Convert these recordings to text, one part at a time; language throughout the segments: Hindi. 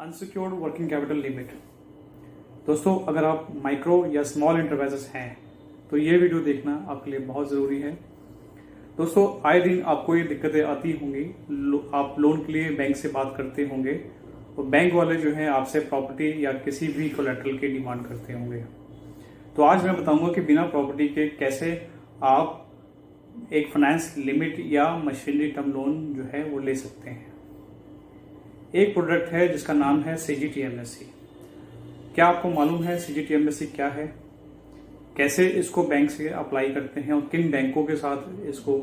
Unsecured working capital limit. दोस्तों, अगर आप माइक्रो या स्मॉल एंटरप्राइजेस हैं तो ये वीडियो देखना आपके लिए बहुत ज़रूरी है। दोस्तों, आए दिन आपको ये दिक्कतें आती होंगी, आप लोन के लिए बैंक से बात करते होंगे और बैंक वाले जो हैं आपसे प्रॉपर्टी या किसी भी कोलैटरल की डिमांड करते होंगे। तो आज मैं बताऊंगा कि बिना प्रॉपर्टी के कैसे आप एक फाइनेंस लिमिट या मशीनरी टर्म लोन जो है वो ले सकते हैं। एक प्रोडक्ट है जिसका नाम है CGTMSE। क्या आपको मालूम है CGTMSE क्या है, कैसे इसको बैंक से अप्लाई करते हैं और किन बैंकों के साथ इसको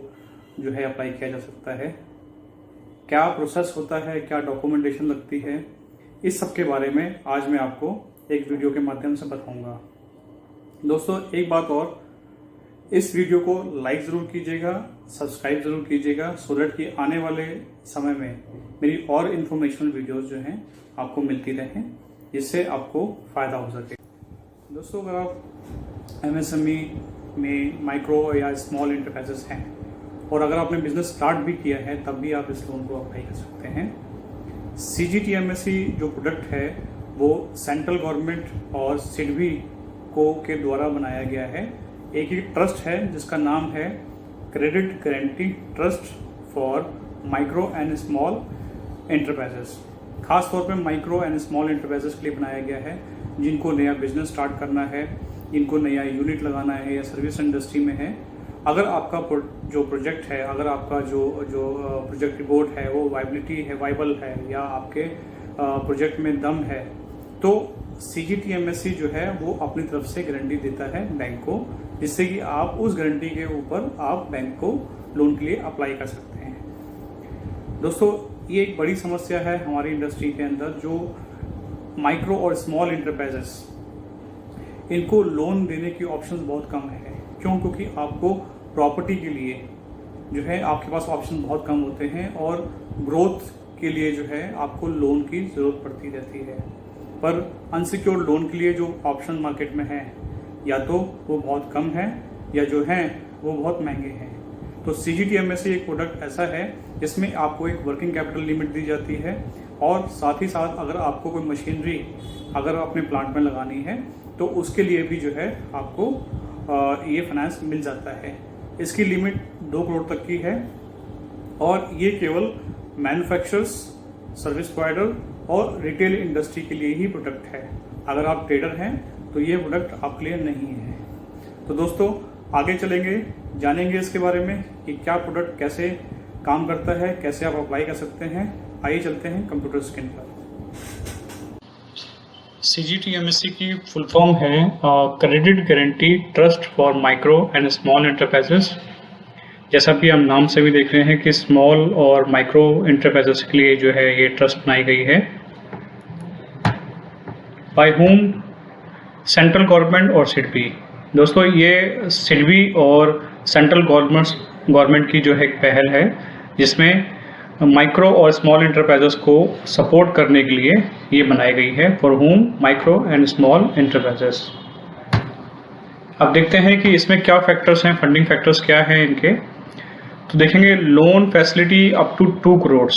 जो है अप्लाई किया जा सकता है, क्या प्रोसेस होता है, क्या डॉक्यूमेंटेशन लगती है, इस सब के बारे में आज मैं आपको एक वीडियो के माध्यम से बताऊंगा। दोस्तों, एक बात और, इस वीडियो को लाइक ज़रूर कीजिएगा, सब्सक्राइब ज़रूर कीजिएगा सो दैट कि आने वाले समय में मेरी और इन्फॉर्मेशनल वीडियोस जो हैं आपको मिलती रहें, जिससे आपको फ़ायदा हो सके। दोस्तों, अगर आप MSME में माइक्रो या स्मॉल एंटरप्राइजेस हैं और अगर आपने बिजनेस स्टार्ट भी किया है तब भी आप इस लोन को अप्लाई कर सकते हैं। CGTMSE जो प्रोडक्ट है वो सेंट्रल गवर्नमेंट और सिडबी को के द्वारा बनाया गया है। एक ही ट्रस्ट है जिसका नाम है credit guarantee trust for micro and small enterprises. खास तौर पे माइक्रो एंड स्मॉल एंटरप्राइजेस के लिए बनाया गया है, जिनको नया बिजनेस स्टार्ट करना है, जिनको नया यूनिट लगाना है या सर्विस इंडस्ट्री में है। अगर आपका जो प्रोजेक्ट है, अगर आपका जो प्रोजेक्ट रिपोर्ट है वो वाइबल है या आपके प्रोजेक्ट में दम है, तो CGTMSE जो है वो अपनी तरफ से गारंटी देता है बैंक को, जिससे कि आप उस गारंटी के ऊपर आप बैंक को लोन के लिए अप्लाई कर सकते हैं। दोस्तों, ये एक बड़ी समस्या है हमारी इंडस्ट्री के अंदर, जो माइक्रो और स्मॉल एंटरप्राइजेस, इनको लोन देने की ऑप्शंस बहुत कम है। क्यों? क्योंकि आपको प्रॉपर्टी के लिए जो है आपके पास ऑप्शन बहुत कम होते हैं और ग्रोथ के लिए जो है आपको लोन की ज़रूरत पड़ती रहती है। पर अनसिक्योर्ड लोन के लिए जो ऑप्शन मार्केट में है, या तो वो बहुत कम है या जो हैं वो बहुत महंगे हैं। तो CGTMSE एक प्रोडक्ट ऐसा है जिसमें आपको एक वर्किंग कैपिटल लिमिट दी जाती है और साथ ही साथ अगर आपको कोई मशीनरी अगर अपने प्लांट में लगानी है तो उसके लिए भी जो है आपको ये फाइनेंस मिल जाता है। इसकी लिमिट 2 करोड़ तक की है और ये केवल मैन्युफैक्चरर्स, सर्विस प्रोवाइडर और रिटेल इंडस्ट्री के लिए ही प्रोडक्ट है। अगर आप ट्रेडर हैं तो ये प्रोडक्ट आपके लिए नहीं है। तो दोस्तों, आगे चलेंगे, जानेंगे इसके बारे में कि क्या प्रोडक्ट कैसे काम करता है, कैसे आप अप्लाई कर सकते हैं। आइए चलते हैं कंप्यूटर स्क्रीन पर। CGTMSE की फुल फॉर्म है credit guarantee trust for micro and small enterprises. जैसा कि हम नाम से भी देख रहे हैं कि स्मॉल और माइक्रो एंटरप्राइजेस के लिए जो है ये ट्रस्ट बनाई गई है। Bye home? सेंट्रल गवर्नमेंट और सिडबी। दोस्तों, ये सिडबी और सेंट्रल गवर्नमेंट की जो है एक पहल है, जिसमें माइक्रो और स्मॉल एंटरप्राइजेस को सपोर्ट करने के लिए ये बनाई गई है, for home micro and small enterprises. अब देखते हैं कि इसमें क्या फैक्टर्स हैं, फंडिंग फैक्टर्स क्या हैं इनके। तो देखेंगे loan facility up to 2 crore.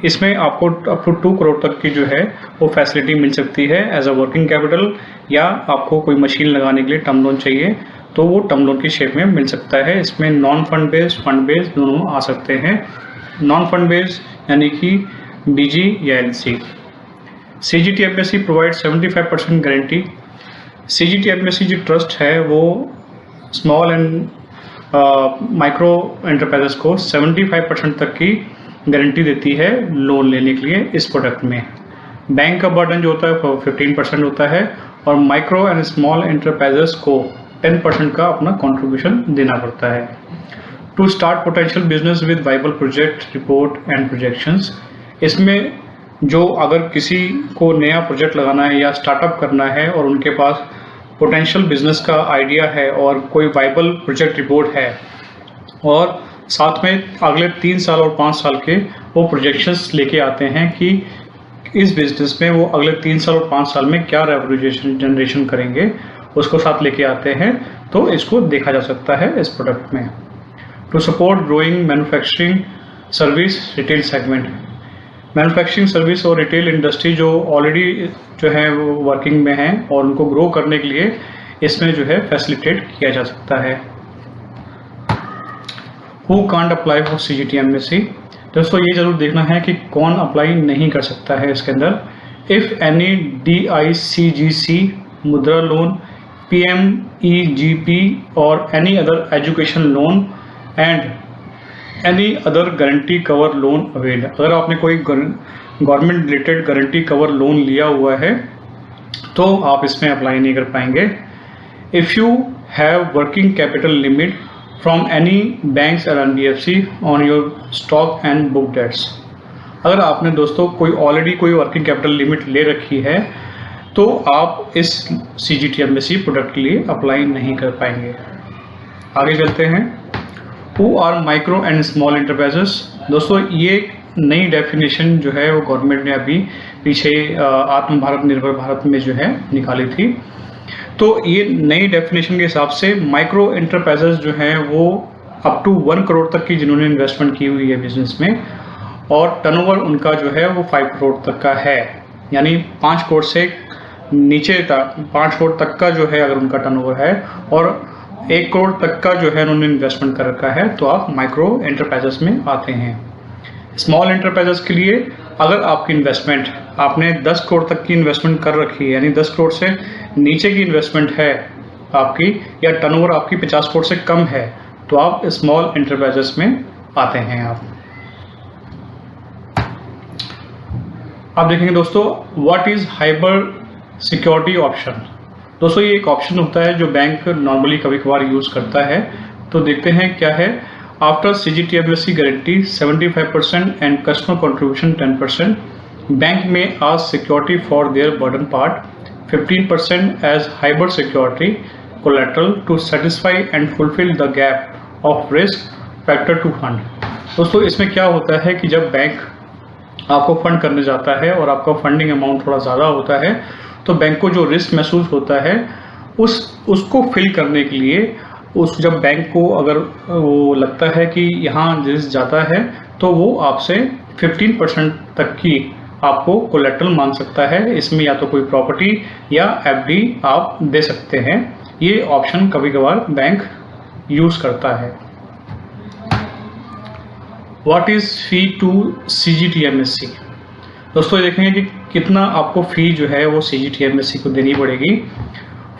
इसमें आपको अप टू 2 करोड़ तक की जो है वो फैसिलिटी मिल सकती है एज अ वर्किंग कैपिटल, या आपको कोई मशीन लगाने के लिए टर्म लोन चाहिए तो वो टर्म लोन की शेप में मिल सकता है। इसमें non fund based, fund based दोनों आ सकते हैं। नॉन फंड बेस्ड यानी कि BG या LC। CGTMSE provide 75% guarantee. CGTMSE जो ट्रस्ट है वो स्मॉल एंड माइक्रो एंटरप्राइजेस को 75% तक की गारंटी देती है लोन लेने के लिए इस प्रोडक्ट में। बैंक का बर्डन जो होता है वो 15% होता है और माइक्रो एंड स्मॉल एंटरप्राइजेस को 10% का अपना कंट्रीब्यूशन देना पड़ता है। To start potential business with viable project report and projections. इसमें जो अगर किसी को नया प्रोजेक्ट लगाना है या स्टार्टअप करना है और उनके पास पोटेंशियल बिजनेस का आइडिया है और कोई वाइबल प्रोजेक्ट रिपोर्ट है और साथ में अगले 3 साल और 5 साल के वो प्रोजेक्शंस लेके आते हैं कि इस बिजनेस में वो अगले 3 साल और 5 साल में क्या रेवेन्यू जनरेशन करेंगे, उसको साथ लेके आते हैं, तो इसको देखा जा सकता है इस प्रोडक्ट में। To support growing manufacturing service retail segment. Manufacturing service और रिटेल इंडस्ट्री जो ऑलरेडी जो है वो वर्किंग में है और उनको ग्रो करने के लिए इसमें जो है फैसिलिटेट किया जा सकता है। Who can't apply for CGTMSE? दोस्तों ये जरूर देखना है कि कौन अप्लाई नहीं कर सकता है इसके अंदर। इफ एनी DICGC, मुद्रा लोन, PMEGP और any other education loan and any other guarantee cover loan avail. अगर आपने कोई government related guarantee cover loan लिया हुआ है तो आप इसमें अप्लाई नहीं कर पाएंगे। If you have working capital limit from any banks और NBFC on your stock and book debts. अगर आपने दोस्तों ऑलरेडी कोई वर्किंग कैपिटल लिमिट ले रखी है तो आप इस CGTMSE प्रोडक्ट के लिए अप्लाई नहीं कर पाएंगे। आगे चलते हैं। Who are micro and small enterprises? दोस्तों ये नई डेफिनेशन जो है वो गवर्नमेंट ने अभी पीछे आत्म भारत निर्भर भारत में जो है निकाली थी। तो ये नई डेफिनेशन के हिसाब से माइक्रो एंटरप्राइजेस जो है वो अप टू 1 करोड़ तक की जिन्होंने इन्वेस्टमेंट की हुई है बिजनेस में और टर्नओवर उनका जो है वो 5 करोड़ तक का है, यानी 5 करोड़ से नीचे तक 5 करोड़ तक का जो है अगर उनका टर्नओवर है और 1 करोड़ तक का जो है उन्होंने इन्वेस्टमेंट कर रखा है तो आप माइक्रो एंटरप्राइजेस में आते हैं। स्मॉल एंटरप्राइजेस के लिए अगर आपकी इन्वेस्टमेंट आपने 10 करोड़ तक की इन्वेस्टमेंट कर रखी है, यानी 10 करोड़ से नीचे की इन्वेस्टमेंट है आपकी या टर्नओवर आपकी 50 करोड़ से कम है तो आप स्मॉल एंटरप्राइजेस में आते हैं। आप देखेंगे दोस्तों what is Haber security option. दोस्तों ये एक ऑप्शन होता है जो बैंक नॉर्मली कभी कभार यूज करता है। तो देखते हैं क्या है। After CGTMSE guarantee 75% and customer contribution 10%, bank में आज security for their burden part 15% as higher security collateral to satisfy and fulfil the gap of risk factor to fund. दोस्तों इसमें क्या होता है कि जब बैंक आपको फंड करने जाता है और आपका फंडिंग अमाउंट थोड़ा ज़्यादा होता है तो बैंक को जो रिस्क महसूस होता है उसको फिल करने के लिए जब बैंक को अगर वो लगता है कि यहाँ रिस्क जाता है तो वो आपसे 15% तक की आपको कोलेटरल मांग सकता है। इसमें या तो कोई प्रॉपर्टी या FD आप दे सकते हैं। ये ऑप्शन कभी कभार बैंक यूज करता है। What is fee to CGTMSE? दोस्तों देखेंगे कि कितना आपको फी जो है वो CGTMSE को देनी पड़ेगी।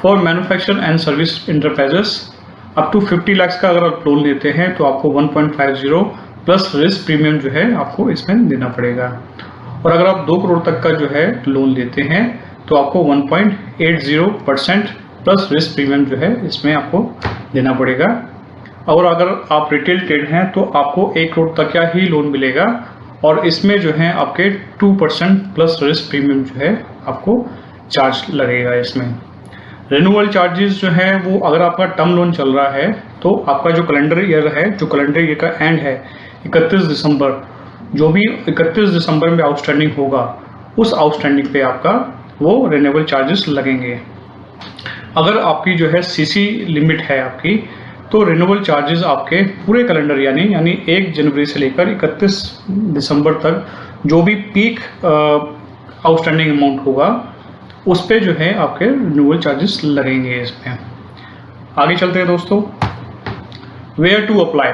For manufacture and service enterprises up to 50 lakh का अगर आप लोन लेते हैं तो आपको 1.50 प्लस रिस्क प्रीमियम जो है आपको इसमें देना पड़ेगा। और अगर आप 2 करोड़ तक का जो है लोन लेते हैं तो आपको 1.80% प्लस रिस्क प्रीमियम जो है इसमें आपको देना पड़ेगा। और अगर आप रिटेल ट्रेड हैं तो आपको 1 करोड़ तक का ही लोन मिलेगा और इसमें जो है आपके 2% प्लस रिस्क प्रीमियम जो है आपको चार्ज लगेगा। इसमें रिन्यूअल चार्जेस जो है वो अगर आपका टर्म लोन चल रहा है तो आपका जो कैलेंडर ईयर है, जो कैलेंडर ईयर का एंड है 31 दिसंबर, जो भी 31 दिसंबर में आउटस्टैंडिंग होगा उस आउटस्टैंडिंग पे आपका वो रिन्यूअल चार्जेस लगेंगे। अगर आपकी जो है CC लिमिट है आपकी तो रिन्यूअल चार्जेस आपके पूरे कैलेंडर यानी 1 जनवरी से लेकर 31 दिसंबर तक जो भी पीक आउटस्टैंडिंग अमाउंट होगा उस पे जो है आपके रिन्यूअल चार्जेस लगेंगे। इसमें आगे चलते हैं दोस्तों। वेयर टू अप्लाई,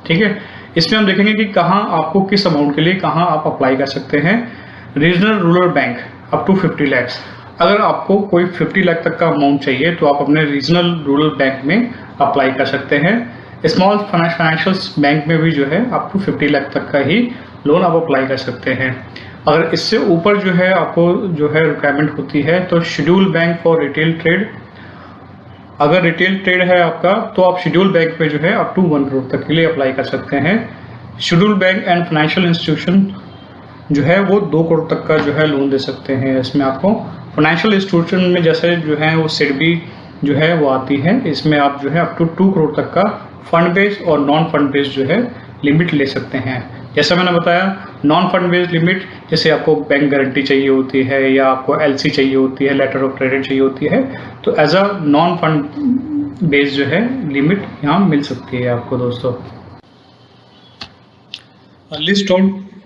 ठीक है। इसमें हम देखेंगे कि कहाँ आपको किस अमाउंट के लिए कहाँ आप अप्लाई कर सकते हैं। Regional rural bank up to 50 lakh. अगर आपको कोई 50 लाख तक का अमाउंट चाहिए तो आप अपने रीजनल रूरल बैंक में अप्लाई कर सकते हैं। स्मॉल फाइनेंशियल बैंक में भी जो है अप टू 50 लाख तक का ही लोन आप अप्लाई कर सकते हैं। अगर इससे ऊपर जो है आपको जो है रिक्वायरमेंट होती है तो schedule bank for retail trade, अगर रिटेल ट्रेड है आपका तो आप शेड्यूल बैंक पे जो है अप टू 1 करोड़ तक के लिए अप्लाई कर सकते हैं। Schedule bank and financial institution जो है वो 2 करोड़ तक का जो है लोन दे सकते हैं। इसमें आपको फाइनेंशियल इंस्टीट्यूशन में जैसे जो है वो SEDBI जो है वो आती है, इसमें आप जो है अप टू 2 करोड़ तक का फंड बेस्ड और नॉन फंड बेस्ड जो है लिमिट ले सकते हैं। जैसा मैंने बताया नॉन फंड बेस्ड लिमिट जैसे आपको बैंक गारंटी चाहिए होती है या आपको LC चाहिए होती है, लेटर ऑफ क्रेडिट चाहिए होती है, तो as a non fund based जो है लिमिट यहाँ मिल सकती है आपको। दोस्तों list of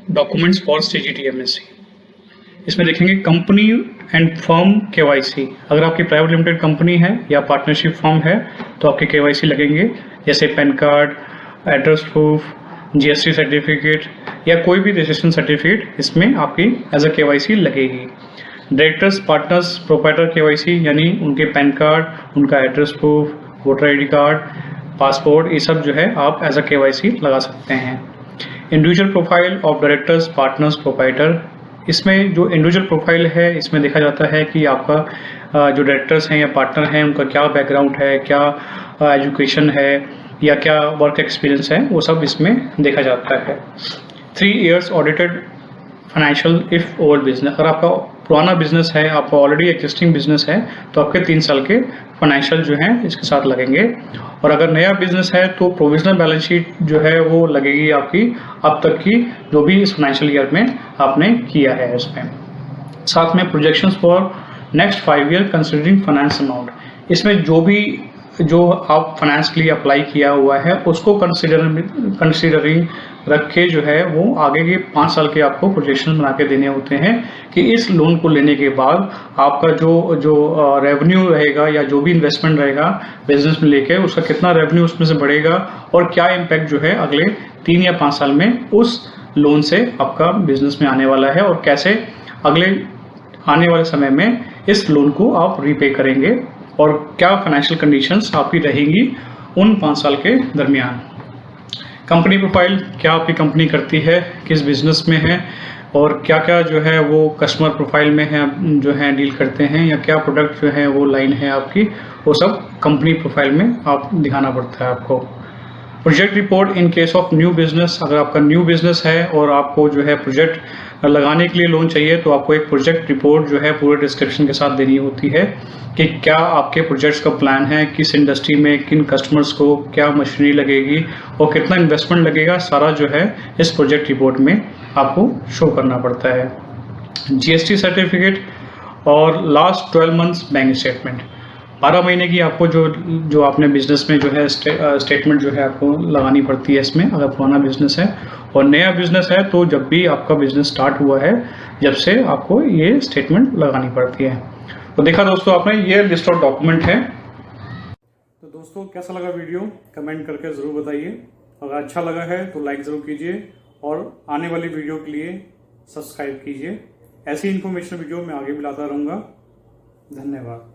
documents for CGT-MSC। इसमें देखेंगे कंपनी एंड फर्म KYC। अगर आपकी प्राइवेट लिमिटेड कंपनी है या पार्टनरशिप फर्म है तो आपके KYC लगेंगे, जैसे pan card, address proof, GST certificate या कोई भी रजिस्ट्रेशन सर्टिफिकेट इसमें आपकी एज अ KYC लगेगी। डायरेक्टर्स, पार्टनर्स, प्रोप्राइटर KYC यानी उनके पैन कार्ड, उनका address proof, voter ID card, passport, ये सब जो है आप एज अ KYC लगा सकते हैं। Individual profile of directors, partners, proprietor. इसमें जो इंडिविजुअल प्रोफाइल है इसमें देखा जाता है कि आपका जो डायरेक्टर्स हैं या पार्टनर हैं उनका क्या बैकग्राउंड है, क्या एजुकेशन है या क्या वर्क एक्सपीरियंस है, वो सब इसमें देखा जाता है। 3 years audited financial if old business. अगर आपका पुराना बिजनेस है, आपका ऑलरेडी एग्जिस्टिंग बिजनेस है, तो आपके 3 साल के फाइनेंशियल जो है इसके साथ लगेंगे। और अगर नया बिजनेस है तो प्रोविजनल बैलेंस शीट जो है वो लगेगी आपकी अब तक की जो भी इस फाइनेंशियल ईयर में आपने किया है उसमें। साथ में projections for next 5 year considering finance amount. इसमें जो आप फाइनेंस के लिए अप्लाई किया हुआ है उसको कंसिडरिंग रख के जो है वो आगे के 5 साल के आपको प्रोजेक्शन बना के देने होते हैं कि इस लोन को लेने के बाद आपका जो रेवेन्यू रहेगा या जो भी इन्वेस्टमेंट रहेगा बिजनेस में लेके उसका कितना रेवेन्यू उसमें से बढ़ेगा और क्या इम्पैक्ट जो है अगले 3 या 5 साल में उस लोन से आपका बिजनेस में आने वाला है और कैसे अगले आने वाले समय में इस लोन को आप रीपे करेंगे और क्या फाइनेंशियल कंडीशंस आपकी रहेंगी उन 5 साल के दरमियान। कंपनी प्रोफाइल, क्या आपकी कंपनी करती है, किस बिजनेस में है और क्या क्या जो है वो कस्टमर प्रोफाइल में है जो है डील करते हैं या क्या प्रोडक्ट जो है वो लाइन है आपकी, वो सब कंपनी प्रोफाइल में आप दिखाना पड़ता है आपको। Project report in case of new business. अगर आपका न्यू बिजनेस है और आपको जो है प्रोजेक्ट लगाने के लिए लोन चाहिए तो आपको एक प्रोजेक्ट रिपोर्ट जो है पूरे डिस्क्रिप्शन के साथ देनी होती है कि क्या आपके प्रोजेक्ट्स का प्लान है, किस इंडस्ट्री में, किन कस्टमर्स को क्या मशीनरी लगेगी और कितना इन्वेस्टमेंट लगेगा, सारा जो है इस प्रोजेक्ट रिपोर्ट में आपको शो करना पड़ता है। GST सर्टिफिकेट और लास्ट 12 months बैंक स्टेटमेंट। 12 महीने की आपको जो आपने बिजनेस में जो है स्टेटमेंट जो है आपको लगानी पड़ती है इसमें, अगर पुराना बिजनेस है। और नया बिजनेस है तो जब भी आपका बिजनेस स्टार्ट हुआ है जब से आपको ये स्टेटमेंट लगानी पड़ती है। तो देखा दोस्तों आपने, ये लिस्ट ऑफ डॉक्यूमेंट है। तो दोस्तों कैसा लगा वीडियो कमेंट करके ज़रूर बताइए। अगर अच्छा लगा है तो लाइक ज़रूर कीजिए और आने वाली वीडियो के लिए सब्सक्राइब कीजिए। ऐसी इन्फॉर्मेशन वीडियो मैं आगे भी लाता रहूँगा। धन्यवाद।